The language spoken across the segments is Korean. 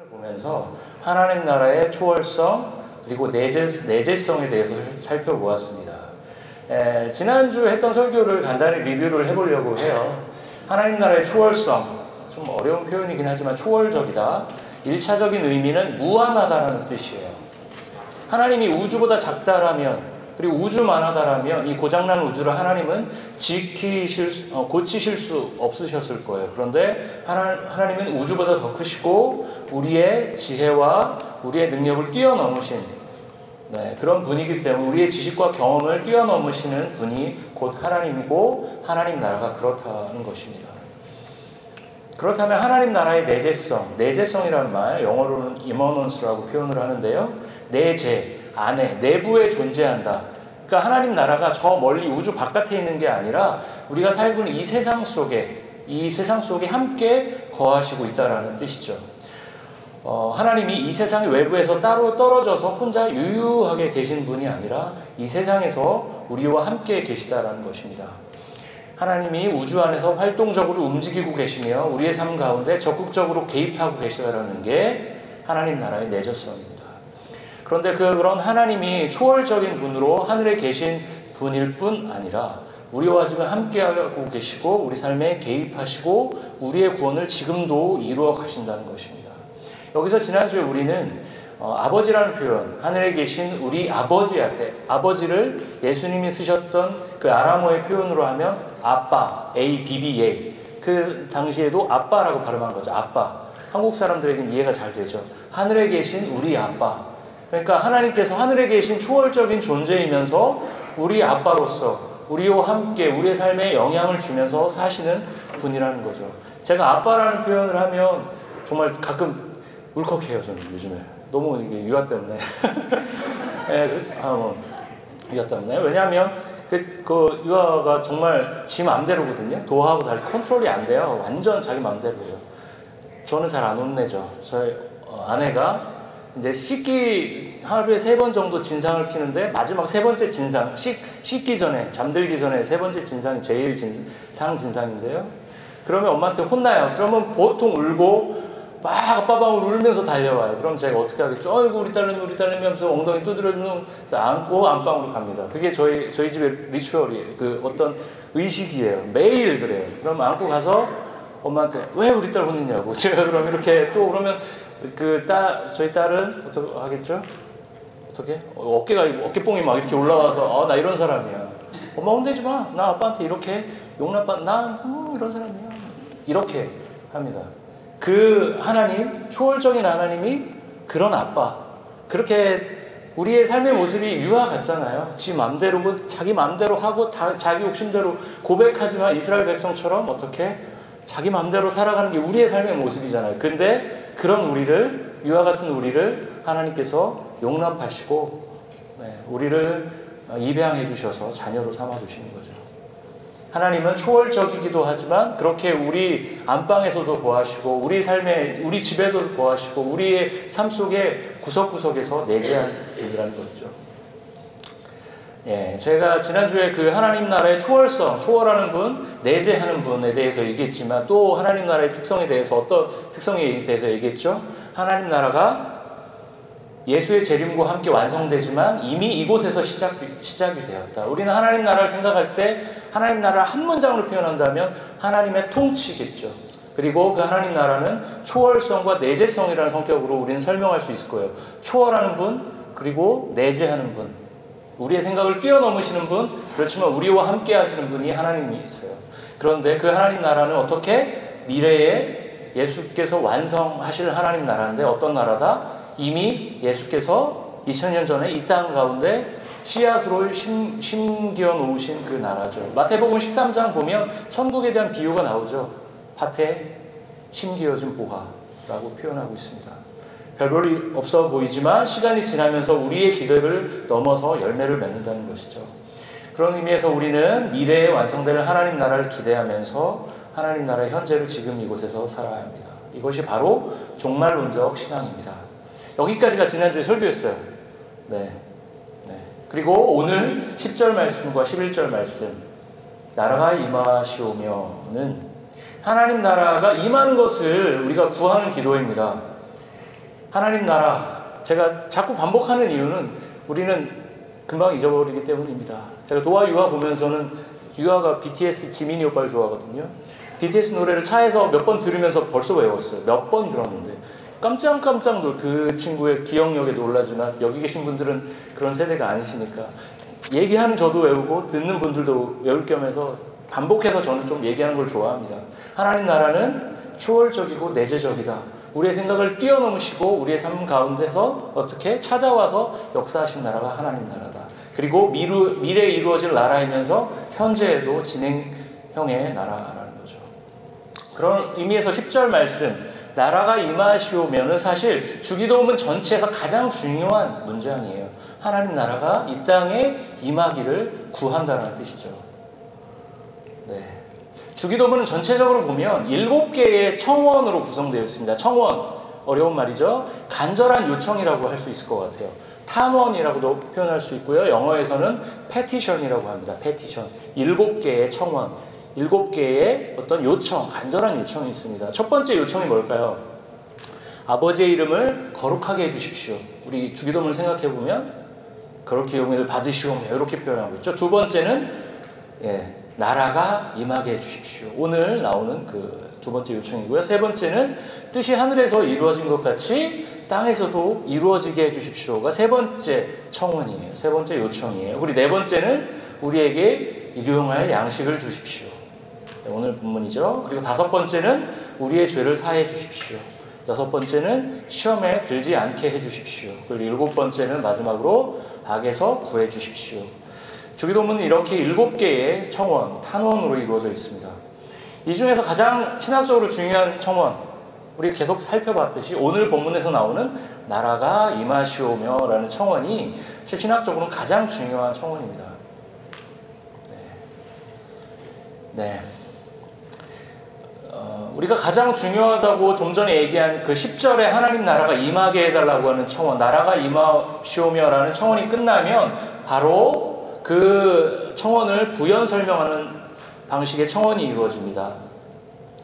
보면서 하나님 나라의 초월성 그리고 내재성에 대해서 살펴보았습니다. 지난주 했던 설교를 간단히 리뷰를 해보려고 해요. 하나님 나라의 초월성, 좀 어려운 표현이긴 하지만 초월적이다. 1차적인 의미는 무한하다라는 뜻이에요. 하나님이 우주보다 작다라면, 그리고 우주만 하다라면 이 고장난 우주를 하나님은 고치실 수 없으셨을 거예요. 그런데 하나님은 우주보다 더 크시고 우리의 지혜와 우리의 능력을 뛰어넘으신 그런 분이기 때문에 우리의 지식과 경험을 뛰어넘으시는 분이 곧 하나님이고 하나님 나라가 그렇다는 것입니다. 그렇다면 하나님 나라의 내재성이라는 말, 영어로는 immanence라고 표현을 하는데요. 내재, 안에, 내부에 존재한다. 그러니까 하나님 나라가 저 멀리 우주 바깥에 있는 게 아니라 우리가 살고 있는 이 세상 속에 함께 거하시고 있다라는 뜻이죠. 하나님이 이 세상의 외부에서 따로 떨어져서 혼자 유유하게 계신 분이 아니라 이 세상에서 우리와 함께 계시다라는 것입니다. 하나님이 우주 안에서 활동적으로 움직이고 계시며 우리의 삶 가운데 적극적으로 개입하고 계시다라는 게 하나님 나라의 내재성입니다. 그런데 그런 하나님이 초월적인 분으로 하늘에 계신 분일 뿐 아니라 우리와 지금 함께하고 계시고 우리 삶에 개입하시고 우리의 구원을 지금도 이루어 가신다는 것입니다. 여기서 지난주에 우리는 아버지라는 표현, 하늘에 계신 우리 아버지 할 때 아버지를 예수님이 쓰셨던 그 아람어의 표현으로 하면 아빠, A-B-B-A, 그 당시에도 아빠라고 발음한 거죠. 아빠. 한국 사람들에게는 이해가 잘 되죠. 하늘에 계신 우리 아빠. 그러니까 하나님께서 하늘에 계신 초월적인 존재이면서 우리 아빠로서 우리와 함께 우리의 삶에 영향을 주면서 사시는 분이라는 거죠. 제가 아빠라는 표현을 하면 정말 가끔 울컥해요. 저는 요즘에 너무 이게 유아 때문에 유아 때문에. 왜냐하면 그 유아가 정말 지 맘대로거든요. 도하고 달리 컨트롤이 안 돼요. 완전 자기 맘대로예요. 저는 잘 안 혼내죠. 저희 아내가 이제 하루에 3번 정도 진상을 피는데 마지막 3번째 진상, 씻기 전에, 잠들기 전에 3번째 진상이 제일 진상인데요. 그러면 엄마한테 혼나요. 그러면 보통 울고 막 아빠 방으로 울면서 달려와요. 그럼 제가 어떻게 하겠죠? 어이구 우리 딸내미 하면서 엉덩이 두드려주면 안고 안방으로 갑니다. 그게 저희 집의 리추얼이에요. 그 어떤 의식이에요. 매일 그래요. 그럼 안고 가서 엄마한테 왜 우리 딸 혼냈냐고. 제가 그럼 이렇게 또 그러면 저희 딸은 어떻게 하겠죠? 어떻게? 어깨뽕이 막 이렇게 올라와서 나 이런 사람이야. 엄마 혼내지 마. 나 아빠한테 이렇게 나 이런 사람이야. 이렇게 합니다. 그 하나님, 초월적인 하나님이 그런 아빠. 그렇게 우리의 삶의 모습이 유아 같잖아요. 지 맘대로 자기 맘대로 하고 자기 욕심대로 고백하지만 이스라엘 백성처럼 어떻게 자기 맘대로 살아가는 게 우리의 삶의 모습이잖아요. 근데 그런 우리를, 유아 같은 우리를 하나님께서 용납하시고 우리를 입양해 주셔서 자녀로 삼아 주시는 거죠. 하나님은 초월적이기도 하지만 그렇게 우리 안방에서도 거하시고 우리 집에도 거하시고 우리의 삶 속에 구석구석에서 내재한 분이라는 거죠. 제가 지난주에 그 하나님 나라의 초월성, 초월하는 분, 내재하는 분에 대해서 얘기했지만 또 하나님 나라의 특성에 대해서 어떤 특성에 대해서 얘기했죠? 하나님 나라가 예수의 재림과 함께 완성되지만 이미 이곳에서 시작이 되었다. 우리는 하나님 나라를 생각할 때 하나님 나라를 한 문장으로 표현한다면 하나님의 통치겠죠. 그리고 그 하나님 나라는 초월성과 내재성이라는 성격으로 우리는 설명할 수 있을 거예요. 초월하는 분, 그리고 내재하는 분. 우리의 생각을 뛰어넘으시는 분, 그렇지만 우리와 함께 하시는 분이 하나님이세요. 그런데 그 하나님 나라는 어떻게 미래에 예수께서 완성하실 하나님 나라인데 어떤 나라다? 이미 예수께서 2000년 전에 이 땅 가운데 씨앗으로 심겨 놓으신 그 나라죠. 마태복음 13장 보면 천국에 대한 비유가 나오죠. 밭에 심겨진 보화라고 표현하고 있습니다. 별볼이 없어 보이지만 시간이 지나면서 우리의 기대를 넘어서 열매를 맺는다는 것이죠. 그런 의미에서 우리는 미래에 완성될 하나님 나라를 기대하면서 하나님 나라의 현재를 지금 이곳에서 살아야 합니다. 이것이 바로 종말론적 신앙입니다. 여기까지가 지난주에 설교였어요. 그리고 오늘 10절 말씀과 11절 말씀, 나라가 임하시오며는 하나님 나라가 임하는 것을 우리가 구하는 기도입니다. 하나님 나라, 제가 자꾸 반복하는 이유는 우리는 금방 잊어버리기 때문입니다. 제가 노아 유아 보면서는, 유아가 BTS 지민이 오빠를 좋아하거든요. BTS 노래를 차에서 몇 번 들으면서 벌써 외웠어요. 몇 번 들었는데 깜짝깜짝 그 친구의 기억력에 놀라지만, 여기 계신 분들은 그런 세대가 아니시니까 얘기하는 저도 외우고 듣는 분들도 외울 겸해서 반복해서 저는 좀 얘기하는 걸 좋아합니다. 하나님 나라는 초월적이고 내재적이다. 우리의 생각을 뛰어넘으시고 우리의 삶 가운데서 어떻게 찾아와서 역사하신 나라가 하나님 나라다. 그리고 미래에 이루어질 나라이면서 현재에도 진행형의 나라라는 거죠. 그런 의미에서 10절 말씀, 나라가 임하시오면은 사실 주기도문 전체에서 가장 중요한 문장이에요. 하나님 나라가 이 땅에 임하기를 구한다는 뜻이죠. 네. 주기도문은 전체적으로 보면 7개의 청원으로 구성되어 있습니다. 청원, 어려운 말이죠. 간절한 요청이라고 할 수 있을 것 같아요. 탐원이라고도 표현할 수 있고요. 영어에서는 petition이라고 합니다. petition. 7개의 청원, 7개의 어떤 요청, 간절한 요청이 있습니다. 첫 번째 요청이 뭘까요? 아버지의 이름을 거룩하게 해주십시오. 우리 주기도문을 생각해보면 그렇게 용의를 받으시오며 이렇게 표현하고 있죠. 두 번째는 나라가 임하게 해주십시오. 오늘 나오는 그 두 번째 요청이고요. 세 번째는 뜻이 하늘에서 이루어진 것 같이 땅에서도 이루어지게 해주십시오가 세 번째 청원이에요. 세 번째 요청이에요. 우리 네 번째는 우리에게 일용할 양식을 주십시오. 오늘 본문이죠. 그리고 다섯 번째는 우리의 죄를 사해 주십시오. 여섯 번째는 시험에 들지 않게 해주십시오. 그리고 일곱 번째는 마지막으로 악에서 구해 주십시오. 주기도문은 이렇게 7개의 청원, 탄원으로 이루어져 있습니다. 이 중에서 가장 신학적으로 중요한 청원, 우리 계속 살펴봤듯이 오늘 본문에서 나오는 나라가 임하시오며 라는 청원이 신학적으로는 가장 중요한 청원입니다. 네. 우리가 가장 중요하다고 좀 전에 얘기한 그 10절에 하나님 나라가 임하게 해달라고 하는 청원, 나라가 임하시오며 라는 청원이 끝나면 바로 그 청원을 부연 설명하는 방식의 청원이 이루어집니다.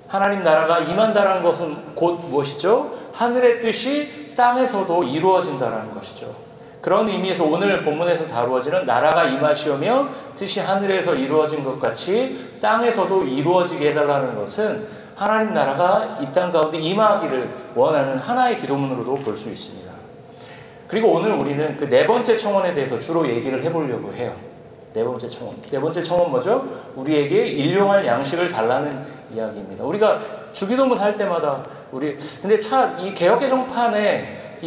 하나님 나라가 임한다는 것은 곧 무엇이죠? 하늘의 뜻이 땅에서도 이루어진다는 것이죠. 그런 의미에서 오늘 본문에서 다루어지는 나라가 임하시오며 뜻이 하늘에서 이루어진 것 같이 땅에서도 이루어지게 해달라는 것은 하나님 나라가 이 땅 가운데 임하기를 원하는 하나의 기도문으로도 볼 수 있습니다. 그리고 오늘 우리는 그 네 번째 청원에 대해서 주로 얘기를 해보려고 해요. 네 번째 청원. 네 번째 청원 뭐죠? 우리에게 일용할 양식을 달라는 이야기입니다. 우리가 주기도문 할 때마다 근데 참 이 개역개정판에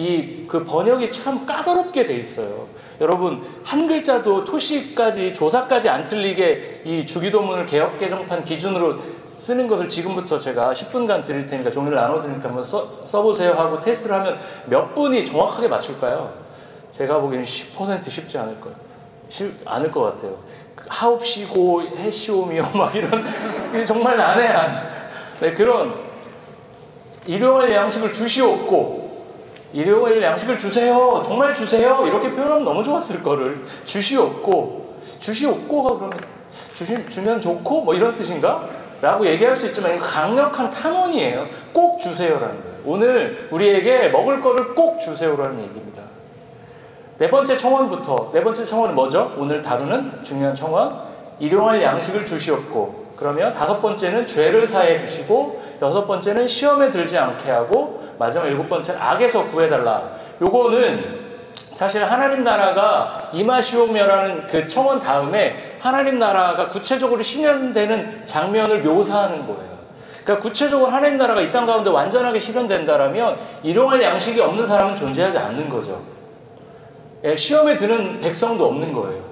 그 번역이 참 까다롭게 돼 있어요. 여러분, 한 글자도 토시까지 조사까지 안 틀리게 이 주기도문을 개역개정판 기준으로 쓰는 것을 지금부터 제가 10분간 드릴 테니까 종이를 나눠드리니까 한번 써보세요 하고 테스트를 하면 몇 분이 정확하게 맞출까요? 제가 보기에는 10% 쉽지 않을 거예요. 않을 것 같아요. 하옵시고 해시오며 막 이런 정말 난해한 그런 일용할 양식을 주시옵고 일용할 양식을 주세요. 정말 주세요. 이렇게 표현하면 너무 좋았을 거를 주시옵고가 그러면 주면 좋고 뭐 이런 뜻인가? 라고 얘기할 수 있지만 이거 강력한 탄원이에요. 꼭 주세요라는 거예요. 오늘 우리에게 먹을 거를 꼭 주세요라는 얘기입니다. 네 번째 청원부터, 네 번째 청원은 뭐죠? 오늘 다루는 중요한 청원, 일용할 양식을 주시옵고, 그러면 다섯 번째는 죄를 사해 주시고, 여섯 번째는 시험에 들지 않게 하고, 마지막 일곱 번째는 악에서 구해달라. 요거는 사실 하나님 나라가 임하시오며라는 그 청원 다음에 하나님 나라가 구체적으로 실현되는 장면을 묘사하는 거예요. 그러니까 구체적으로 하나님 나라가 이 땅 가운데 완전하게 실현된다라면 일용할 양식이 없는 사람은 존재하지 않는 거죠. 시험에 드는 백성도 없는 거예요.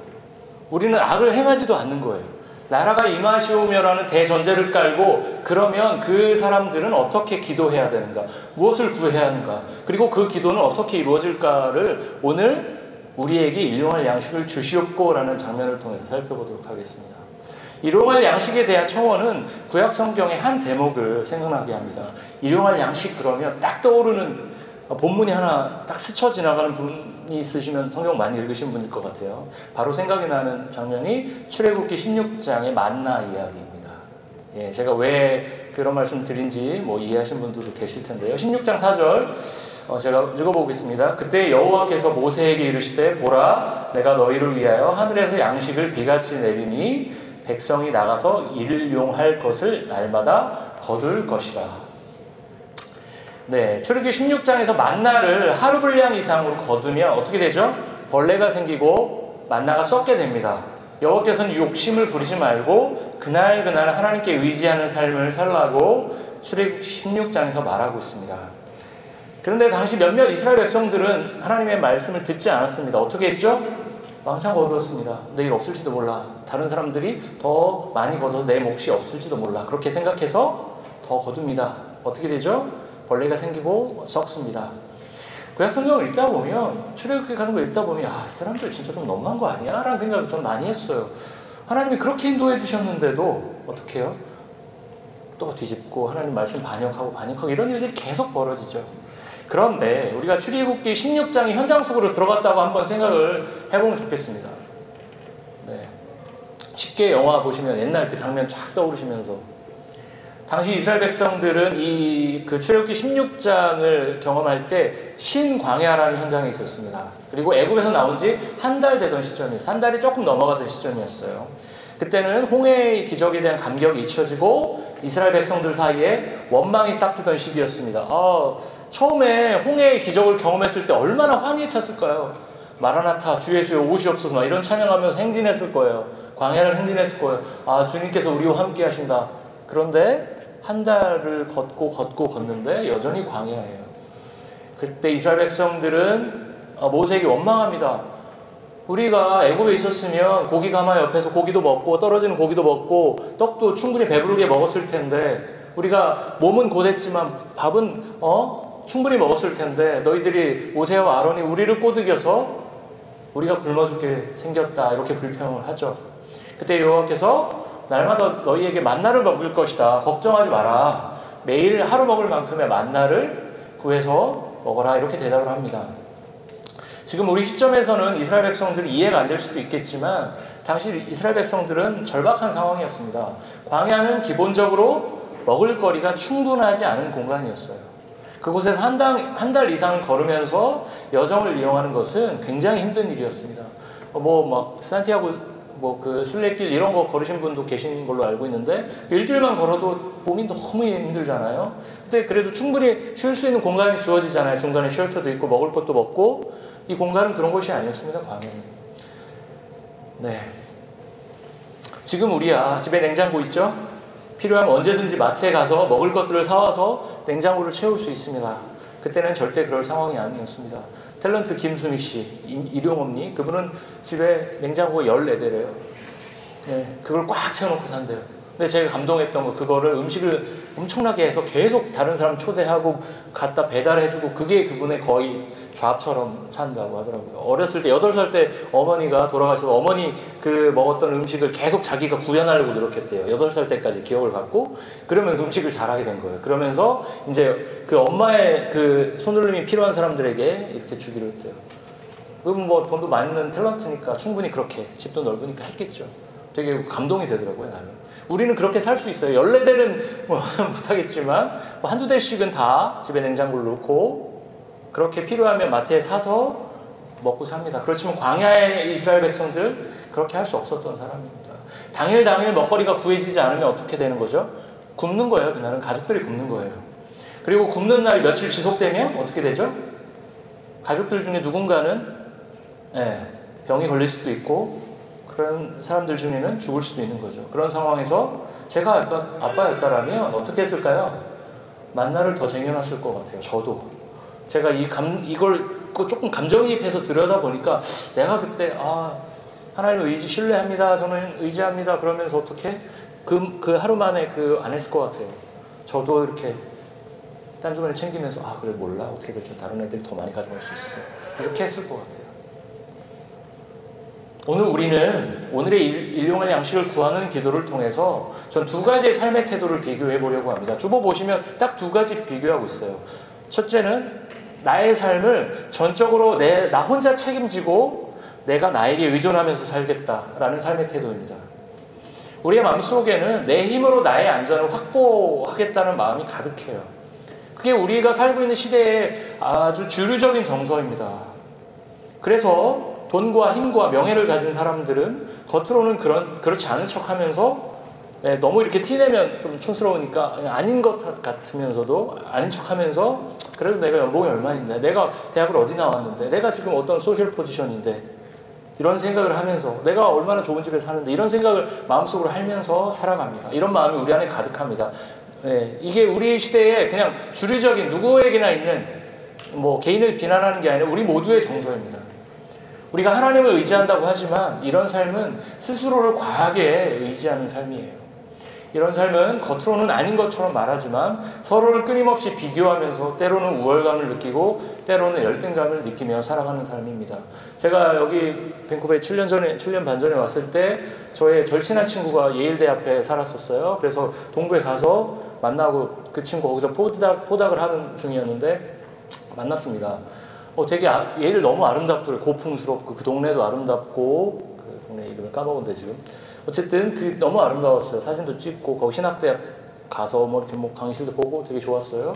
우리는 악을 행하지도 않는 거예요. 나라가 임하시오며라는 대전제를 깔고 그러면 그 사람들은 어떻게 기도해야 되는가, 무엇을 구해야 하는가, 그리고 그 기도는 어떻게 이루어질까를 오늘 우리에게 일용할 양식을 주시옵고라는 장면을 통해서 살펴보도록 하겠습니다. 일용할 양식에 대한 청원은 구약 성경의 한 대목을 생각나게 합니다. 일용할 양식 그러면 딱 떠오르는 본문이 하나 딱 스쳐 지나가는 분이 있으시면 성경 많이 읽으신 분일 것 같아요. 바로 생각이 나는 장면이 출애굽기 16장의 만나 이야기입니다. 제가 왜 그런 말씀 드린지 뭐 이해하신 분들도 계실 텐데요. 16장 4절 제가 읽어보겠습니다. 그때 여호와께서 모세에게 이르시되 보라 내가 너희를 위하여 하늘에서 양식을 비같이 내리니 백성이 나가서 일용할 것을 날마다 거둘 것이라. 네, 출애굽기 16장에서 만나를 하루 분량 이상으로 거두면 어떻게 되죠? 벌레가 생기고 만나가 썩게 됩니다. 여호와께서는 욕심을 부리지 말고 그날 하나님께 의지하는 삶을 살라고 출애굽기 16장에서 말하고 있습니다. 그런데 당시 몇몇 이스라엘 백성들은 하나님의 말씀을 듣지 않았습니다. 어떻게 했죠? 왕창 거두었습니다. 내일 없을지도 몰라. 다른 사람들이 더 많이 거둬서 내 몫이 없을지도 몰라. 그렇게 생각해서 더 거둡니다. 어떻게 되죠? 벌레가 생기고 썩습니다. 구약성경을 읽다 보면, 출애굽기 가는 거 읽다 보면, 이 사람들 진짜 좀 너무한 거 아니야? 라는 생각을 좀 많이 했어요. 하나님이 그렇게 인도해 주셨는데도 어떻게 해요? 또 뒤집고 하나님 말씀 반역하고 이런 일들이 계속 벌어지죠. 그런데 우리가 출애굽기 16장의 현장 속으로 들어갔다고 한번 생각을 해보면 좋겠습니다. 네. 쉽게 영화 보시면 옛날 그 장면 쫙 떠오르시면서 당시 이스라엘 백성들은 그 출애굽기 16장을 경험할 때 신광야라는 현장에 있었습니다. 그리고 애굽에서 나온 지 한 달 되던 시점이었어요. 한 달이 조금 넘어가던 시점이었어요. 그때는 홍해의 기적에 대한 감격이 잊혀지고 이스라엘 백성들 사이에 원망이 싹트던 시기였습니다. 처음에 홍해의 기적을 경험했을 때 얼마나 환희에 찼을까요? 마라나타 주 예수여 오시옵소서 막 이런 찬양하면서 행진했을 거예요. 광야를 행진했을 거예요. 주님께서 우리와 함께 하신다. 그런데 한 달을 걷는데 여전히 광야예요. 그때 이스라엘 백성들은 모세에게 원망합니다. 우리가 애굽에 있었으면 고기 가마 옆에서 고기도 먹고 떨어지는 고기도 먹고 떡도 충분히 배부르게 먹었을 텐데 우리가 몸은 고됐지만 밥은 충분히 먹었을 텐데 너희들이 모세와 아론이 우리를 꼬드겨서 우리가 굶어 죽게 생겼다 이렇게 불평을 하죠. 그때 여호와께서 날마다 너희에게 만나를 먹을 것이다. 걱정하지 마라. 매일 하루 먹을 만큼의 만나를 구해서 먹어라. 이렇게 대답을 합니다. 지금 우리 시점에서는 이스라엘 백성들이 이해가 안 될 수도 있겠지만 당시 이스라엘 백성들은 절박한 상황이었습니다. 광야는 기본적으로 먹을 거리가 충분하지 않은 공간이었어요. 그곳에서 한 달 이상 걸으면서 여정을 이용하는 것은 굉장히 힘든 일이었습니다. 산티아고 그 순례길 이런 거 걸으신 분도 계신 걸로 알고 있는데 일주일만 걸어도 몸이 너무 힘들잖아요. 근데 그래도 충분히 쉴 수 있는 공간이 주어지잖아요. 중간에 쉘터도 있고 먹을 것도 먹고. 이 공간은 그런 곳이 아니었습니다. 광야는. 네. 지금 우리야 집에 냉장고 있죠? 필요하면 언제든지 마트에 가서 먹을 것들을 사와서 냉장고를 채울 수 있습니다. 그때는 절대 그럴 상황이 아니었습니다. 탤런트 김수미 씨, 일용엄니, 그분은 집에 냉장고가 14대래요. 네, 그걸 꽉 채워놓고 산대요. 근데 제가 감동했던 거, 그거를 음식을 엄청나게 해서 계속 다른 사람 초대하고 갖다 배달해주고 그게 그분의 거의 잡처럼 산다고 하더라고요. 어렸을 때 8살 때 어머니가 돌아가셔서 어머니 그 먹었던 음식을 계속 자기가 구현하려고 노력했대요. 8살 때까지 기억을 갖고 그러면 음식을 잘하게 된 거예요. 그러면서 이제 그 엄마의 그 손놀림이 필요한 사람들에게 이렇게 주기로 했대요. 그럼 돈도 많은 탤런트니까 충분히 그렇게 집도 넓으니까 했겠죠. 되게 감동이 되더라고요, 나는. 우리는 그렇게 살 수 있어요. 14대는 못하겠지만 한두 대씩은 다 집에 냉장고를 놓고 그렇게 필요하면 마트에 사서 먹고 삽니다. 그렇지만 광야의 이스라엘 백성들 그렇게 할 수 없었던 사람입니다. 당일 먹거리가 구해지지 않으면 어떻게 되는 거죠? 굶는 거예요. 그날은 가족들이 굶는 거예요. 그리고 굶는 날이 며칠 지속되면 어떻게 되죠? 가족들 중에 누군가는 병이 걸릴 수도 있고 그런 사람들 중에는 죽을 수도 있는 거죠. 그런 상황에서 제가 아빠였다라면 어떻게 했을까요? 만나를 더 쟁여놨을 것 같아요. 저도. 제가 이걸 조금 감정이입해서 들여다보니까 내가 그때 하나님을 신뢰합니다. 저는 의지합니다. 그러면서 어떻게 그 하루 만에 안 했을 것 같아요. 저도 이렇게 딴 주머니 챙기면서 그래 몰라. 어떻게 될지 다른 애들이 더 많이 가져갈 수 있어. 이렇게 했을 것 같아요. 오늘 우리는 오늘의 일용할 양식을 구하는 기도를 통해서 전 2가지의 삶의 태도를 비교해 보려고 합니다. 주보 보시면 딱 2가지 비교하고 있어요. 첫째는 나의 삶을 전적으로 나 혼자 책임지고 내가 나에게 의존하면서 살겠다라는 삶의 태도입니다. 우리의 마음속에는 내 힘으로 나의 안전을 확보하겠다는 마음이 가득해요. 그게 우리가 살고 있는 시대의 아주 주류적인 정서입니다. 그래서 돈과 힘과 명예를 가진 사람들은 겉으로는 그렇지 않은 척하면서 너무 이렇게 티내면 좀 촌스러우니까 아닌 것 같으면서도 아닌 척하면서 그래도 내가 연봉이 얼마인데, 내가 대학을 어디 나왔는데, 내가 지금 어떤 소셜 포지션인데, 이런 생각을 하면서 내가 얼마나 좋은 집에 사는데, 이런 생각을 마음속으로 하면서 살아갑니다. 이런 마음이 우리 안에 가득합니다. 이게 우리 시대에 그냥 주류적인 누구에게나 있는 뭐 개인을 비난하는 게 아니라 우리 모두의 정서입니다. 우리가 하나님을 의지한다고 하지만 이런 삶은 스스로를 과하게 의지하는 삶이에요. 이런 삶은 겉으로는 아닌 것처럼 말하지만 서로를 끊임없이 비교하면서 때로는 우월감을 느끼고 때로는 열등감을 느끼며 살아가는 삶입니다. 제가 여기 밴쿠버에 7년 반 전에 왔을 때 저의 절친한 친구가 예일대 앞에 살았었어요. 그래서 동부에 가서 만나고 그 친구 거기서 포닥을 하는 중이었는데 만났습니다. 되게 예일 너무 아름답더라고요. 고풍스럽고 그 동네도 아름답고, 그 동네 이름을 까먹었는데 지금 어쨌든 너무 아름다웠어요. 사진도 찍고 거기 신학대학 가서 뭐 이렇게 뭐 강의실도 보고 되게 좋았어요.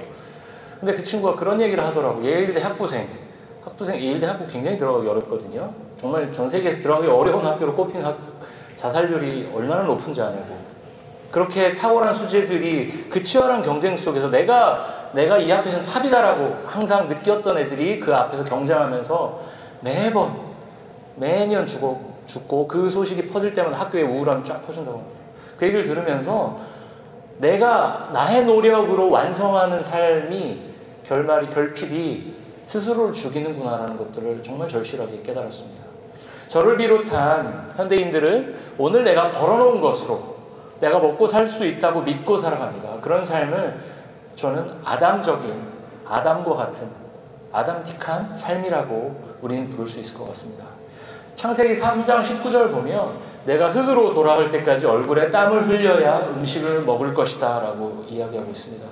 근데 그 친구가 그런 얘기를 하더라고. 예일대 학부생 예일대 학부 굉장히 들어가기 어렵거든요. 정말 전 세계에서 들어가기 어려운 학교로 꼽힌 자살률이 얼마나 높은지 아냐고. 그렇게 탁월한 수재들이 그 치열한 경쟁 속에서 내가 이 학교에서는 탑이다라고 항상 느꼈던 애들이 그 앞에서 경쟁하면서 매년 죽고 그 소식이 퍼질 때마다 학교에 우울함이 쫙 퍼진다고 합니다. 그 얘기를 들으면서 내가 나의 노력으로 완성하는 삶이 결핍이 스스로를 죽이는구나라는 것들을 정말 절실하게 깨달았습니다. 저를 비롯한 현대인들은 오늘 내가 벌어놓은 것으로 내가 먹고 살 수 있다고 믿고 살아갑니다. 그런 삶을 저는 아담과 같은 아담틱한 삶이라고 우리는 부를 수 있을 것 같습니다. 창세기 3장 19절 보면 내가 흙으로 돌아갈 때까지 얼굴에 땀을 흘려야 음식을 먹을 것이다 라고 이야기하고 있습니다.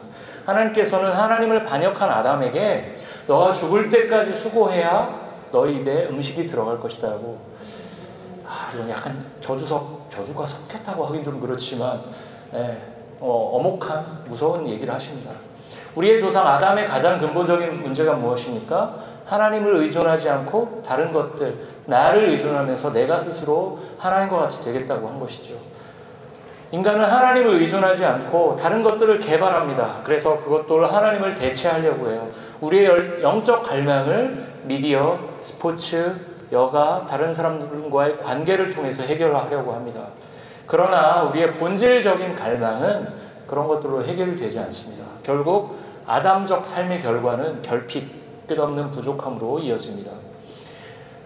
하나님께서는 하나님을 반역한 아담에게 너가 죽을 때까지 수고해야 너희 입에 음식이 들어갈 것이다 라고, 이건 약간 저주가 섞였다고 하긴 좀 그렇지만 어목한 무서운 얘기를 하십니다. 우리의 조상 아담의 가장 근본적인 문제가 무엇입니까? 하나님을 의존하지 않고 다른 것들, 나를 의존하면서 내가 스스로 하나님과 같이 되겠다고 한 것이죠. 인간은 하나님을 의존하지 않고 다른 것들을 개발합니다. 그래서 그것들로 하나님을 대체하려고 해요. 우리의 영적 갈망을 미디어, 스포츠, 여가, 다른 사람들과의 관계를 통해서 해결하려고 합니다. 그러나 우리의 본질적인 갈망은 그런 것들로 해결이 되지 않습니다. 결국 아담적 삶의 결과는 결핍, 끝없는 부족함으로 이어집니다.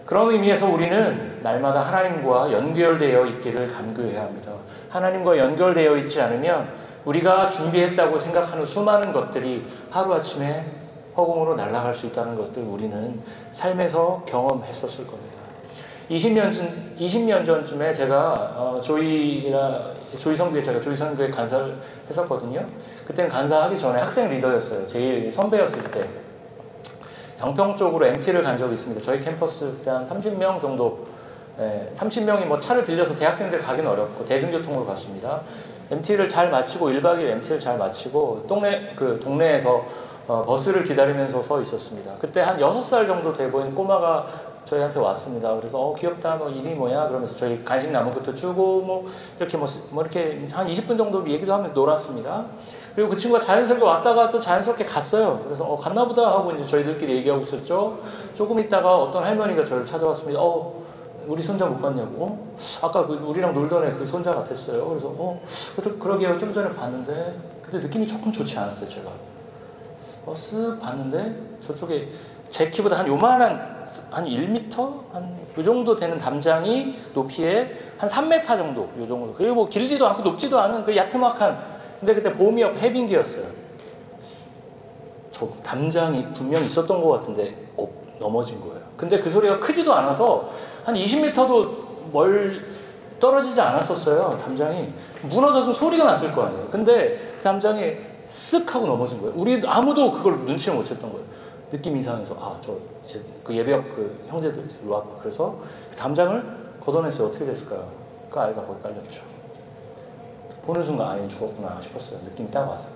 그런 의미에서 우리는 날마다 하나님과 연결되어 있기를 간구해야 합니다. 하나님과 연결되어 있지 않으면 우리가 준비했다고 생각하는 수많은 것들이 하루아침에 허공으로 날아갈 수 있다는 것들 우리는 삶에서 경험했었을 겁니다. 20년 전쯤에 제가 조이 선교회 간사를 했었거든요. 그때는 간사하기 전에 학생 리더였어요. 제일 선배였을 때. 양평 쪽으로 MT를 간 적이 있습니다. 저희 캠퍼스 그때 한 30명 정도, 30명이 뭐 차를 빌려서 대학생들 가기는 어렵고 대중교통으로 갔습니다. MT를 잘 마치고 1박 2일 MT를 잘 마치고 동네에서 버스를 기다리면서 서 있었습니다. 그때 한 6살 정도 돼 보이는 꼬마가 저희한테 왔습니다. 그래서 귀엽다, 너 이름이 뭐야? 그러면서 저희 간식 남은 것도 주고 이렇게 이렇게 한 20분 정도 얘기도 하면서 놀았습니다. 그리고 그 친구가 자연스럽게 왔다가 또 자연스럽게 갔어요. 그래서 갔나 보다 하고 이제 저희들끼리 얘기하고 있었죠. 조금 있다가 어떤 할머니가 저를 찾아왔습니다. 우리 손자 못 봤냐고? 아까 우리랑 놀던 애 그 손자 같았어요. 그래서 그러게요. 좀 전에 봤는데 근데 느낌이 조금 좋지 않았어요. 제가 쓱 봤는데 저쪽에 제 키보다 한 요만한 한 1m? 한 요 정도 되는 담장이 높이에 한 3m 정도 요 정도. 그리고 길지도 않고 높지도 않은 그 야트막한, 근데 그때 봄이었고 해빙기였어요. 저 담장이 분명 있었던 것 같은데 넘어진 거예요. 근데 그 소리가 크지도 않아서 한 20m도 떨어지지 않았었어요. 담장이 무너져서 소리가 났을 거 아니에요. 근데 그 담장이 쓱 하고 넘어진 거예요. 우리 아무도 그걸 눈치를 못 챘던 거예요. 느낌이 이상해서 그 예배역 그 형제들 일로 와봐. 그래서 그 담장을 걷어냈어요. 어떻게 됐을까요? 그 아이가 거기 깔렸죠. 보는 순간 아예 죽었구나 싶었어요. 느낌이 딱 왔어요.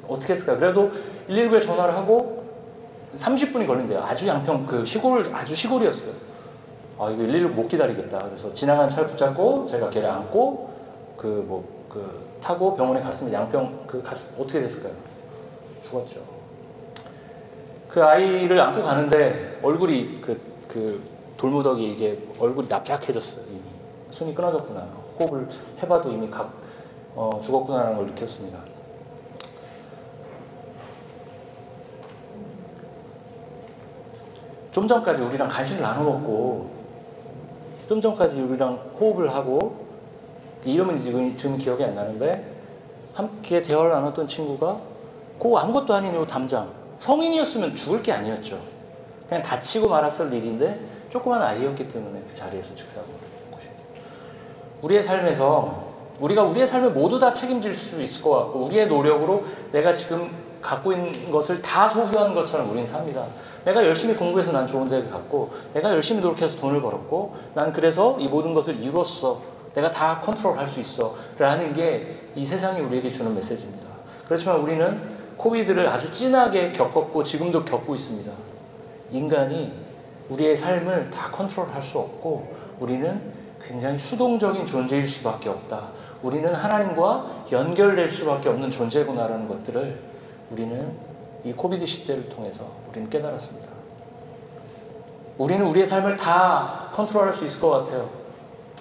어떻게 했을까요? 그래도 119에 전화를 하고 30분이 걸린대요. 아주 양평 그 시골 아주 시골이었어요. 아 이거 119 못 기다리겠다. 그래서 지나간 차를 붙잡고 제가 걔를 안고 타고 병원에 갔습니다. 양평 어떻게 됐을까요? 죽었죠. 그 아이를 안고 가는데 얼굴이 그 돌무더기 이게 얼굴이 납작해졌어요. 이미 숨이 끊어졌구나. 호흡을 해봐도 이미 죽었구나라는 걸 느꼈습니다. 좀 전까지 우리랑 간식을 나눠 먹고 좀 전까지 우리랑 호흡을 하고 이름은 지금 기억이 안 나는데 함께 대화를 나눴던 친구가 그 아무것도 아닌 요 담장 성인이었으면 죽을 게 아니었죠. 그냥 다치고 말았을 일인데 조그만 아이였기 때문에 그 자리에서 즉사고 우리의 삶에서 우리가 우리의 삶을 모두 다 책임질 수 있을 것 같고 우리의 노력으로 내가 지금 갖고 있는 것을 다 소유하는 것처럼 우리는 삽니다. 내가 열심히 공부해서 난 좋은 대학을 갔고 내가 열심히 노력해서 돈을 벌었고 난 그래서 이 모든 것을 이뤘어. 내가 다 컨트롤할 수 있어 라는 게 이 세상이 우리에게 주는 메시지입니다. 그렇지만 우리는 코비드를 아주 진하게 겪었고 지금도 겪고 있습니다. 인간이 우리의 삶을 다 컨트롤할 수 없고 우리는 굉장히 수동적인 존재일 수밖에 없다. 우리는 하나님과 연결될 수밖에 없는 존재구나라는 것들을 우리는 이 코비드 시대를 통해서 우리는 깨달았습니다. 우리는 우리의 삶을 다 컨트롤할 수 있을 것 같아요.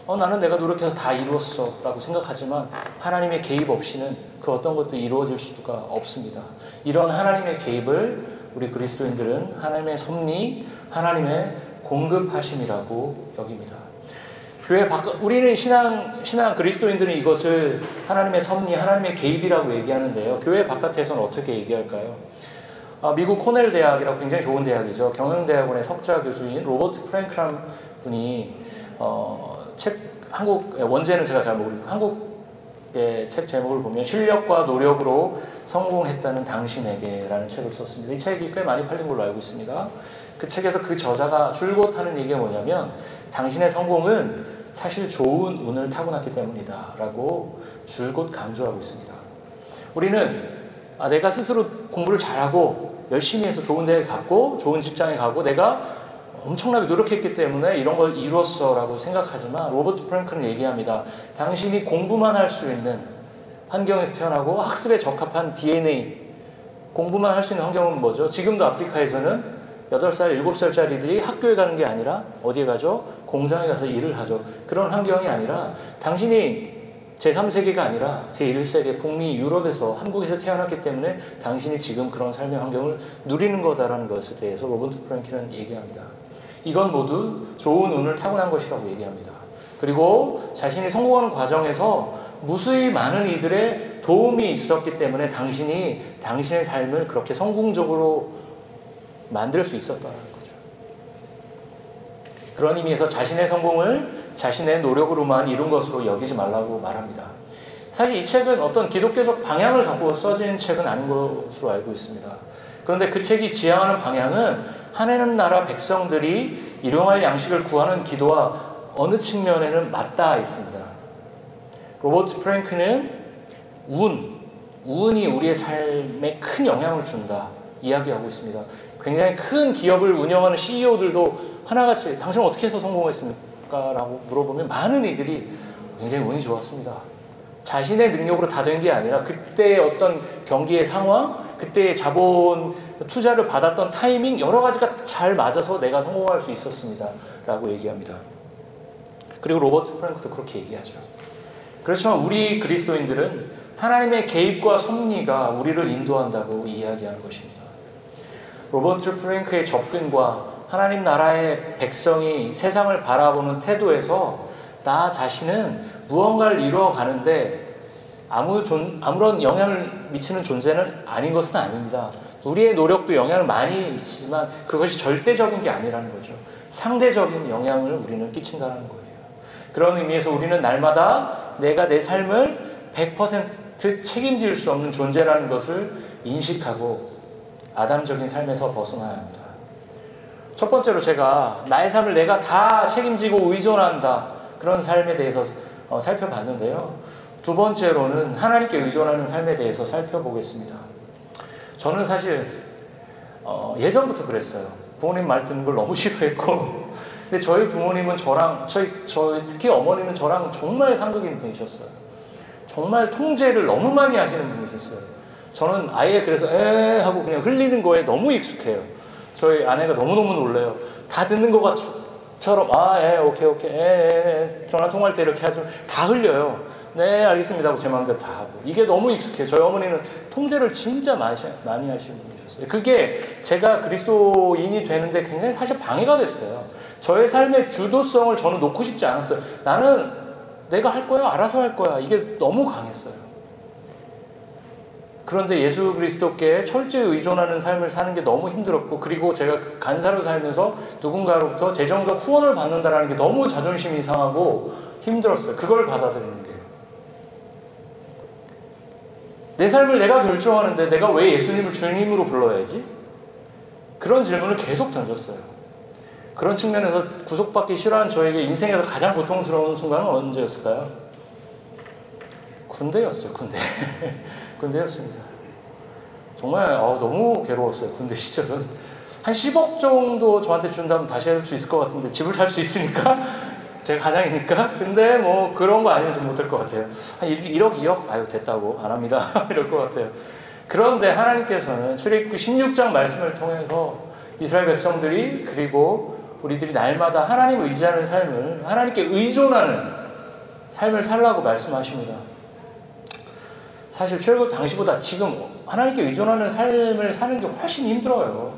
나는 내가 노력해서 다 이루었어 라고 생각하지만 하나님의 개입 없이는 그 어떤 것도 이루어질 수가 없습니다. 이런 하나님의 개입을 우리 그리스도인들은 하나님의 섭리, 하나님의 공급하심이라고 여깁니다. 교회 우리는 신앙 그리스도인들은 이것을 하나님의 섭리, 하나님의 개입이라고 얘기하는데요. 교회 바깥에서는 어떻게 얘기할까요? 미국 코넬 대학이라고 굉장히 좋은 대학이죠. 경영대학원의 석좌 교수인 로버트 프랭크라는 분이 한국 원제는 제가 잘 모르고 한국의 책 제목을 보면 실력과 노력으로 성공했다는 당신에게라는 책을 썼습니다. 이 책이 꽤 많이 팔린 걸로 알고 있습니다. 그 책에서 그 저자가 줄곧 하는 얘기가 뭐냐면 당신의 성공은 사실 좋은 운을 타고났기 때문이다 라고 줄곧 강조하고 있습니다. 우리는 내가 스스로 공부를 잘하고 열심히 해서 좋은 대학에 갔고 좋은 직장에 가고 내가 엄청나게 노력했기 때문에 이런 걸 이뤘어 라고 생각하지만 로버트 프랭크는 얘기합니다. 당신이 공부만 할 수 있는 환경에서 태어나고 학습에 적합한 DNA 공부만 할 수 있는 환경은 뭐죠? 지금도 아프리카에서는 8살, 7살짜리들이 학교에 가는 게 아니라 어디에 가죠? 공장에 가서 일을 하죠. 그런 환경이 아니라 당신이 제3세계가 아니라 제1세계 북미 유럽에서 한국에서 태어났기 때문에 당신이 지금 그런 삶의 환경을 누리는 거다라는 것에 대해서 로버트 프랭크는 얘기합니다. 이건 모두 좋은 운을 타고난 것이라고 얘기합니다. 그리고 자신이 성공하는 과정에서 무수히 많은 이들의 도움이 있었기 때문에 당신이 당신의 삶을 그렇게 성공적으로 만들 수 있었다는 거죠. 그런 의미에서 자신의 성공을 자신의 노력으로만 이룬 것으로 여기지 말라고 말합니다. 사실 이 책은 어떤 기독교적 방향을 갖고 써진 책은 아닌 것으로 알고 있습니다. 그런데 그 책이 지향하는 방향은 하나님 나라 백성들이 일용할 양식을 구하는 기도와 어느 측면에는 맞닿아 있습니다. 로버트 프랭크는 운이 우리의 삶에 큰 영향을 준다 이야기하고 있습니다. 굉장히 큰 기업을 운영하는 CEO들도 하나같이 당신은 어떻게 해서 성공했습니까? 라고 물어보면 많은 이들이 굉장히 운이 좋았습니다. 자신의 능력으로 다 된 게 아니라 그때의 어떤 경기의 상황, 그때의 자본 투자를 받았던 타이밍 여러 가지가 잘 맞아서 내가 성공할 수 있었습니다 라고 얘기합니다. 그리고 로버트 프랭크도 그렇게 얘기하죠. 그렇지만 우리 그리스도인들은 하나님의 개입과 섭리가 우리를 인도한다고 이야기하는 것입니다. 로버트 프랭크의 접근과 하나님 나라의 백성이 세상을 바라보는 태도에서 나 자신은 무언가를 이루어가는데 아무런 영향을 미치는 존재는 아닌 것은 아닙니다. 우리의 노력도 영향을 많이 미치지만 그것이 절대적인 게 아니라는 거죠. 상대적인 영향을 우리는 끼친다는 거예요. 그런 의미에서 우리는 날마다 내가 내 삶을 100% 책임질 수 없는 존재라는 것을 인식하고 아담적인 삶에서 벗어나야 합니다. 첫 번째로 제가 나의 삶을 내가 다 책임지고 의존한다 그런 삶에 대해서 살펴봤는데요. 두 번째로는 하나님께 의존하는 삶에 대해서 살펴보겠습니다. 저는 사실 예전부터 그랬어요. 부모님 말 듣는 걸 너무 싫어했고, 근데 저희 부모님은 저랑 저희 특히 어머니는 저랑 정말 상극인 분이셨어요. 정말 통제를 너무 많이 하시는 분이셨어요. 저는 아예 그래서 에 하고 그냥 흘리는 거에 너무 익숙해요. 저희 아내가 너무너무 놀래요. 다 듣는 것처럼 오케이 전화 통화할 때 이렇게 하시면 다 흘려요. 네 알겠습니다 하고 제 마음대로 다 하고. 이게 너무 익숙해요. 저희 어머니는 통제를 진짜 많이 하시는 분이셨어요. 그게 제가 그리스도인이 되는데 굉장히 사실 방해가 됐어요. 저의 삶의 주도성을 저는 놓고 싶지 않았어요. 나는 내가 할 거야, 알아서 할 거야. 이게 너무 강했어요. 그런데 예수 그리스도께 철저히 의존하는 삶을 사는 게 너무 힘들었고, 그리고 제가 간사로 살면서 누군가로부터 재정적 후원을 받는다는 게 너무 자존심이 상하고 힘들었어요. 그걸 받아들이는 게. 내 삶을 내가 결정하는데 내가 왜 예수님을 주님으로 불러야지? 그런 질문을 계속 던졌어요. 그런 측면에서 구속받기 싫어하는 저에게 인생에서 가장 고통스러운 순간은 언제였을까요? 군대였어요. 군대. 군대였습니다. 정말 너무 괴로웠어요. 군대 시절은. 한 10억 정도 저한테 준다면 다시 할 수 있을 것 같은데, 집을 살 수 있으니까 제가 가장이니까. 근데 뭐 그런 거 아니면 좀 못할 것 같아요. 한 1억 2억? 아유 됐다고 안 합니다. 이럴 것 같아요. 그런데 하나님께서는 출애굽기 16장 말씀을 통해서 이스라엘 백성들이, 그리고 우리들이 날마다 하나님을 의지하는 삶을, 하나님께 의존하는 삶을 살라고 말씀하십니다. 사실 출애굽 당시보다 지금 하나님께 의존하는 삶을 사는 게 훨씬 힘들어요.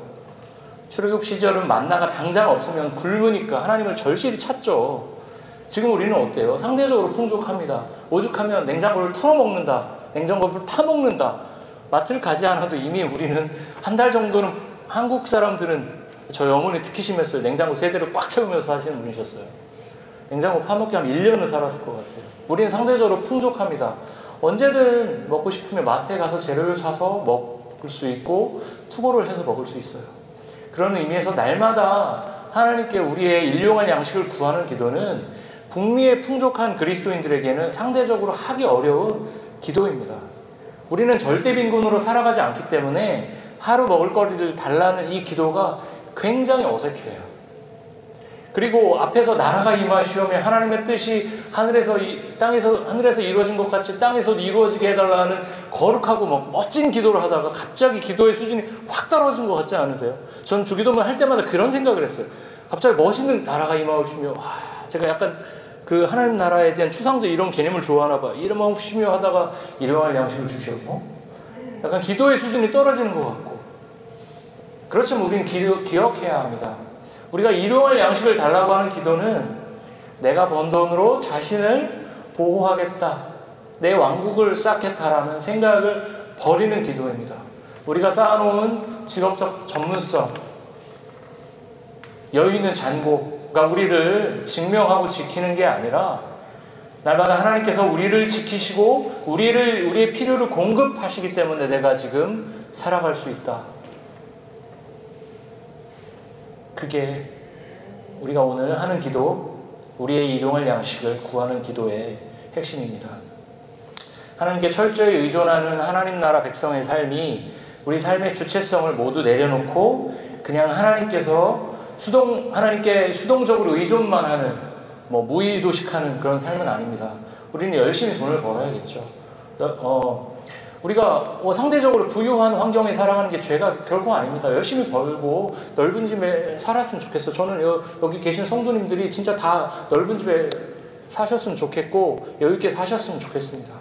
출애굽 시절은 만나가 당장 없으면 굶으니까 하나님을 절실히 찾죠. 지금 우리는 어때요? 상대적으로 풍족합니다. 오죽하면 냉장고를 털어먹는다, 냉장고를 파먹는다. 마트를 가지 않아도 이미 우리는 한 달 정도는, 한국 사람들은, 저희 어머니 특히 심했어요. 냉장고 3대를 꽉 채우면서 사시는 분이셨어요. 냉장고 파먹기 하면 1년은 살았을 것 같아요. 우리는 상대적으로 풍족합니다. 언제든 먹고 싶으면 마트에 가서 재료를 사서 먹을 수 있고 투고를 해서 먹을 수 있어요. 그런 의미에서 날마다 하나님께 우리의 일용할 양식을 구하는 기도는 북미의 풍족한 그리스도인들에게는 상대적으로 하기 어려운 기도입니다. 우리는 절대 빈곤으로 살아가지 않기 때문에 하루 먹을 거리를 달라는 이 기도가 굉장히 어색해요. 그리고 앞에서 나라가 임하시오며 하나님의 뜻이 하늘에서 이루어진 것 같이 땅에서도 이루어지게 해달라는 거룩하고 멋진 기도를 하다가 갑자기 기도의 수준이 확 떨어진 것 같지 않으세요? 저는 주기도문 할 때마다 그런 생각을 했어요. 갑자기 멋있는 나라가 임하시며, 제가 약간 그 하나님 나라에 대한 추상적 이런 개념을 좋아하나 봐. 임하시며 하다가 일용할 양식을 주시고, 약간 기도의 수준이 떨어지는 것 같고. 그렇지만 우리는 기억해야 합니다. 우리가 일용할 양식을 달라고 하는 기도는 내가 번 돈으로 자신을 보호하겠다, 내 왕국을 쌓겠다라는 생각을 버리는 기도입니다. 우리가 쌓아놓은 직업적 전문성, 여유 있는 잔고가 우리를 증명하고 지키는 게 아니라, 날마다 하나님께서 우리를 지키시고 우리의 필요를 공급하시기 때문에 내가 지금 살아갈 수 있다. 그게 우리가 오늘 하는 기도, 우리의 일용할 양식을 구하는 기도의 핵심입니다. 하나님께 철저히 의존하는 하나님 나라 백성의 삶이 우리 삶의 주체성을 모두 내려놓고 그냥 하나님께 수동적으로 의존만 하는, 무의도식하는 그런 삶은 아닙니다. 우리는 열심히 돈을 벌어야겠죠. 우리가 상대적으로 부유한 환경에 살아가는 게 죄가 결코 아닙니다. 열심히 벌고 넓은 집에 살았으면 좋겠어. 저는 여기 계신 성도님들이 진짜 다 넓은 집에 사셨으면 좋겠고 여유있게 사셨으면 좋겠습니다.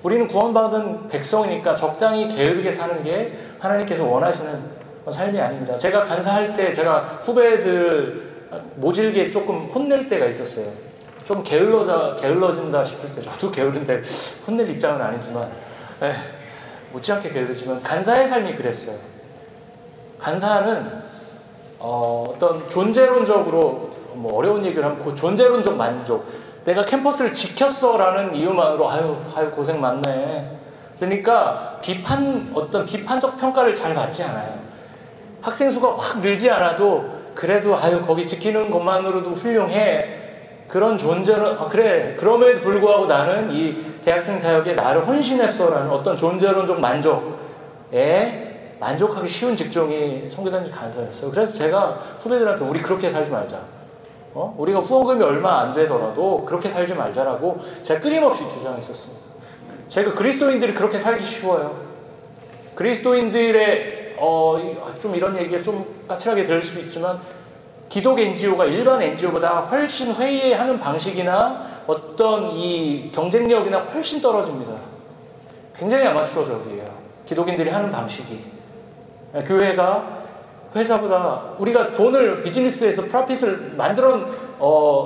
우리는 구원받은 백성이니까 적당히 게으르게 사는 게 하나님께서 원하시는 삶이 아닙니다. 제가 간사할 때 제가 후배들 모질게 조금 혼낼 때가 있었어요. 좀 게을러진다 싶을 때, 저도 게으른데 혼낼 입장은 아니지만, 못지않게 게으르지만 간사의 삶이 그랬어요. 간사는 어떤 존재론적으로, 어려운 얘기를 하면 그 존재론적 만족, 내가 캠퍼스를 지켰어라는 이유만으로 아유 고생 많네. 그러니까 어떤 비판적 평가를 잘 받지 않아요. 학생 수가 확 늘지 않아도 그래도 거기 지키는 것만으로도 훌륭해. 그런 존재는 그래. 그럼에도 불구하고 나는 이 대학생 사역에 나를 헌신했어라는 어떤 존재론적 만족에 만족하기 쉬운 직종이 선교단지 간사였어요. 그래서 제가 후배들한테 우리 그렇게 살지 말자. 우리가 후원금이 얼마 안 되더라도 그렇게 살지 말자라고 제가 끊임없이 주장했었습니다. 제가 그리스도인들이 그렇게 살기 쉬워요. 그리스도인들의 좀 이런 얘기가 좀 까칠하게 들을 수 있지만 기독 NGO가 일반 NGO보다 훨씬 회의하는 방식이나 어떤 이 경쟁력이나 훨씬 떨어집니다. 굉장히 아마추어적이에요. 기독인들이 하는 방식이. 교회가 회사보다 우리가 돈을 비즈니스에서 프로핏을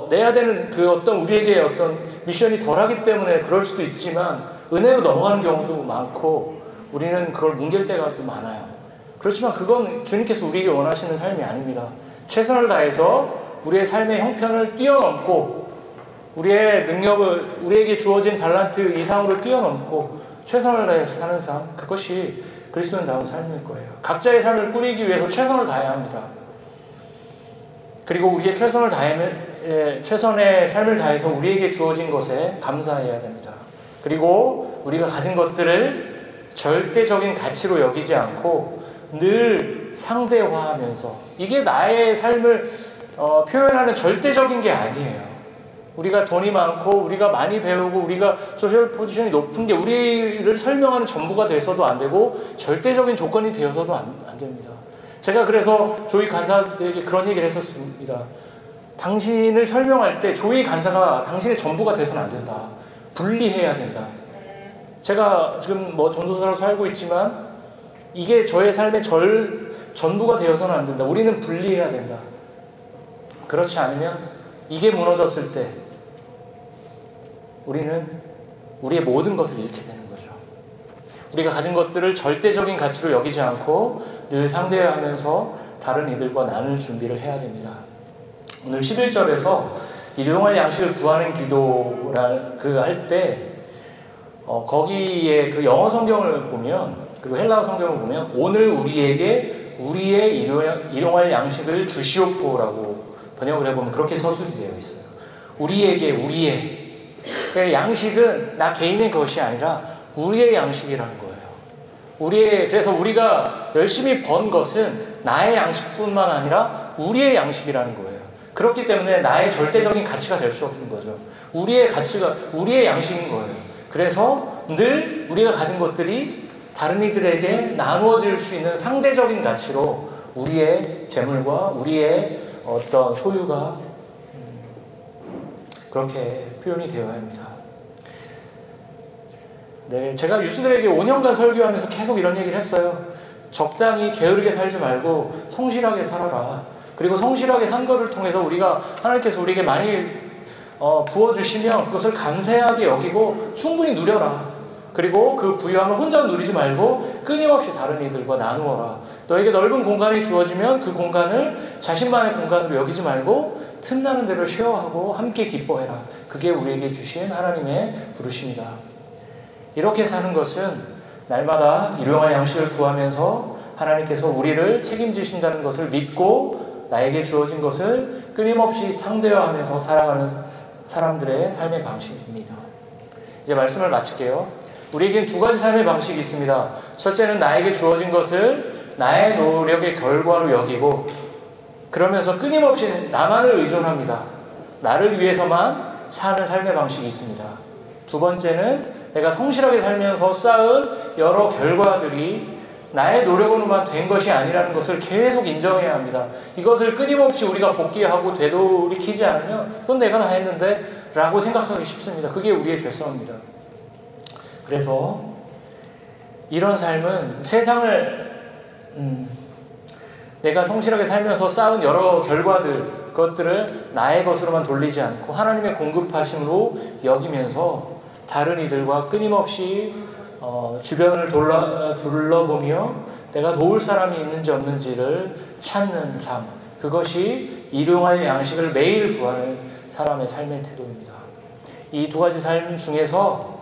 내야 되는 그 어떤 우리에게 어떤 미션이 덜하기 때문에 그럴 수도 있지만 은혜로 넘어가는 경우도 많고 우리는 그걸 뭉갤 때가 또 많아요. 그렇지만 그건 주님께서 우리에게 원하시는 삶이 아닙니다. 최선을 다해서 우리의 삶의 형편을 뛰어넘고 우리의 능력을 우리에게 주어진 달란트 이상으로 뛰어넘고 최선을 다해서 사는 삶, 그것이 그리스도인다운 삶일 거예요. 각자의 삶을 꾸리기 위해서 최선을 다해야 합니다. 그리고 우리의 최선의 삶을 다해서 우리에게 주어진 것에 감사해야 됩니다. 그리고 우리가 가진 것들을 절대적인 가치로 여기지 않고 늘 상대화하면서 이게 나의 삶을 표현하는 절대적인 게 아니에요. 우리가 돈이 많고 우리가 많이 배우고 우리가 소셜 포지션이 높은 게 우리를 설명하는 전부가 돼서도 안 되고 절대적인 조건이 되어서도 안 됩니다. 제가 그래서 조이 간사들에게 그런 얘기를 했었습니다. 당신을 설명할 때 조이 간사가 당신의 전부가 돼서는 안 된다. 분리해야 된다. 제가 지금 전도사로 살고 있지만 이게 저의 삶의 전부가 되어서는 안 된다. 우리는 분리해야 된다. 그렇지 않으면 이게 무너졌을 때 우리는 우리의 모든 것을 잃게 되는 거죠. 우리가 가진 것들을 절대적인 가치로 여기지 않고 늘 상대하면서 다른 이들과 나눌 준비를 해야 됩니다. 오늘 11절에서 일용할 양식을 구하는 기도를 할 때 거기에 그 영어 성경을 보면 그리고 헬라어 성경을 보면 오늘 우리에게 우리의 일용할 양식을 주시옵고라고 번역을 해보면 그렇게 서술이 되어 있어요. 우리에게 우리의 양식은 나 개인의 것이 아니라 우리의 양식이라는 거예요. 그래서 우리가 열심히 번 것은 나의 양식뿐만 아니라 우리의 양식이라는 거예요. 그렇기 때문에 나의 절대적인 가치가 될 수 없는 거죠. 우리의 가치가 우리의 양식인 거예요. 그래서 늘 우리가 가진 것들이 다른 이들에게 나누어질 수 있는 상대적인 가치로 우리의 재물과 우리의 어떤 소유가 그렇게 표현이 되어야 합니다. 네, 제가 유수들에게 5년간 설교하면서 계속 이런 얘기를 했어요. 적당히 게으르게 살지 말고 성실하게 살아라. 그리고 성실하게 산 것을 통해서 하나님께서 우리에게 많이 부어주시면 그것을 감사하게 여기고 충분히 누려라. 그리고 그 부유함을 혼자 누리지 말고 끊임없이 다른 이들과 나누어라. 너에게 넓은 공간이 주어지면 그 공간을 자신만의 공간으로 여기지 말고 틈나는 대로 쉐어하고 함께 기뻐해라. 그게 우리에게 주신 하나님의 부르심이다. 이렇게 사는 것은 날마다 일용할 양식을 구하면서 하나님께서 우리를 책임지신다는 것을 믿고 나에게 주어진 것을 끊임없이 상대화하면서 살아가는 사람들의 삶의 방식입니다. 이제 말씀을 마칠게요. 우리에겐 두 가지 삶의 방식이 있습니다. 첫째는 나에게 주어진 것을 나의 노력의 결과로 여기고 그러면서 끊임없이 나만을 의존합니다. 나를 위해서만 사는 삶의 방식이 있습니다. 두 번째는 내가 성실하게 살면서 쌓은 여러 결과들이 나의 노력으로만 된 것이 아니라는 것을 계속 인정해야 합니다. 이것을 끊임없이 우리가 복귀하고 되돌이키지 않으면 그건 내가 다 했는데 라고 생각하기 쉽습니다. 그게 우리의 죄성입니다. 그래서 이런 삶은 세상을 내가 성실하게 살면서 쌓은 여러 그것들을 나의 것으로만 돌리지 않고 하나님의 공급하심으로 여기면서 다른 이들과 끊임없이 주변을 둘러보며 내가 도울 사람이 있는지 없는지를 찾는 삶, 그것이 일용할 양식을 매일 구하는 사람의 삶의 태도입니다. 이 두 가지 삶 중에서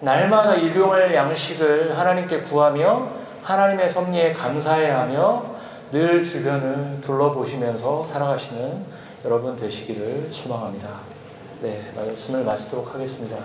날마다 일용할 양식을 하나님께 구하며 하나님의 섭리에 감사해야 하며 늘 주변을 둘러보시면서 살아가시는 여러분 되시기를 소망합니다. 네, 말씀을 마치도록 하겠습니다.